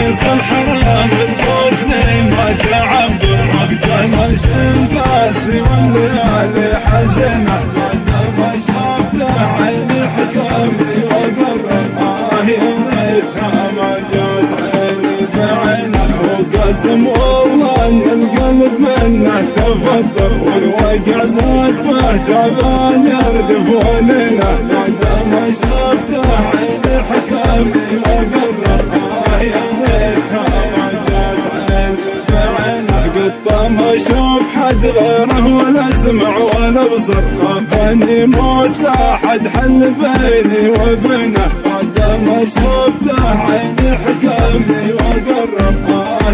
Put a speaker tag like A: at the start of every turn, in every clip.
A: فيصل الحرام الكوثني ما تعبر وقت
B: القاسي والليالي حزنة ما شافته عيني حكمني وقرر يا ريتها ما جات عيني بعينه وقسم والله ان القلب منه تفطر والوقع زاد ما تعبان يردف ولنا ما شافته عيني حكمني وقرر يا ريتها ما جات عيني بعينه قطة ما اشوف حد غيره ولا اسمع ولا ابصر خاف اني موت لا حد حل بيني وبينه بعد ما شفته عيني حكمني وقرر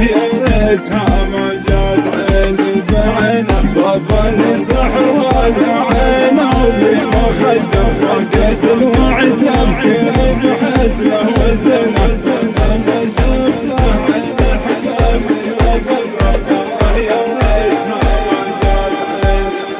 B: يا ريتها ما جات عيني بعينه صابني سحر ولا عينه وفي مخده فقد الوعي تبكي بحسنه وزنه ما شفته عيني حكمني وقرر يا ريتها ما جات عيني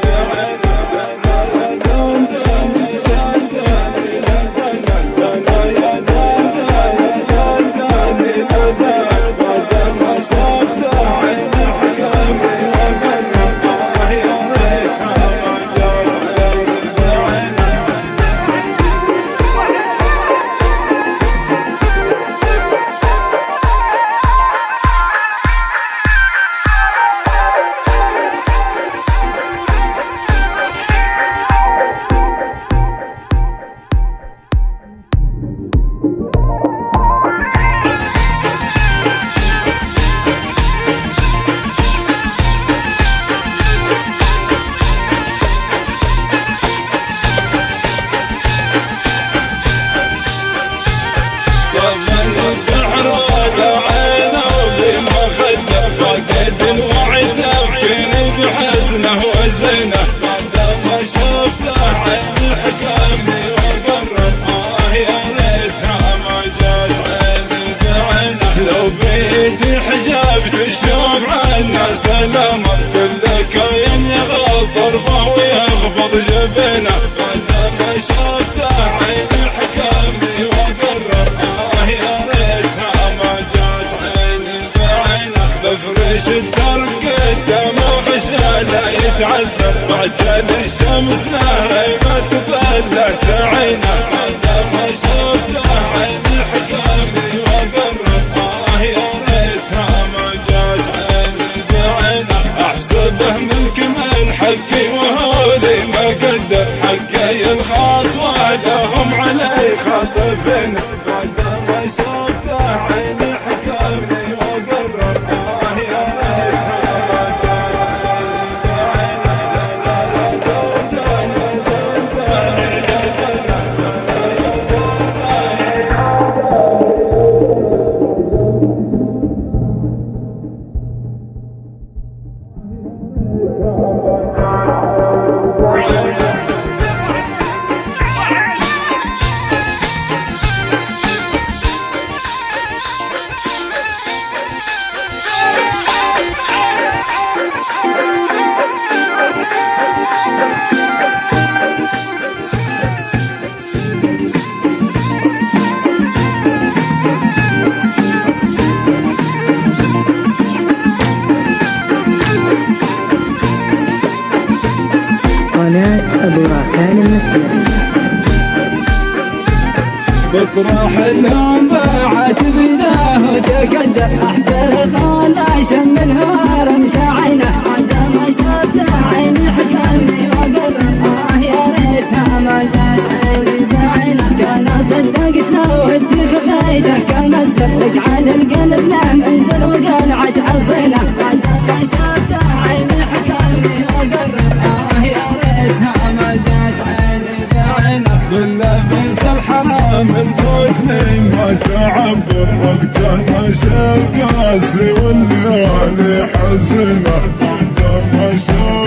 A: وزنه بعد ما شفته عيني حكمني وقرر يا ريتها ما جات عيني بعينه لو بيدي حجبت الشوق عنا سلامه كل كاين يغض ضربه ويخفض جبينه بعد ما شفته عيني حكمني وقرر يا ريتها ما جات عيني بعينه بفرش الدرب قدامه لا يتعذب بعد الشمس لا ما تبلت عينه بعد ما شفته عيني حكمني وقرر يا ريتها ما جات عيني بعينه احسبه منك من حقي وهو لي ما قدر حقي الخاص ولهم علي خاطفين بعد ما شفته عيني حكمني وقرر يا ريتها
C: أبو راكان المسيري
B: بطرح الهم باعت بذاه وتقدر احترق لا شم الهوار مشى عينه بعد ما شفته عيني حكمني وقرر يا ريتها ما جات عيني بعينه كان صدقت لو ودي خفيته كان السبق عن القلب له منزل وقلعت عصينه بعد ما شفته عيني حكمني وقرر يا ريتها ما جات عيني بعينه
A: بالله فيصل الحرام الكوثني ما تعبر وقته نشر قاسي والليالي حزنه بعد ما شاف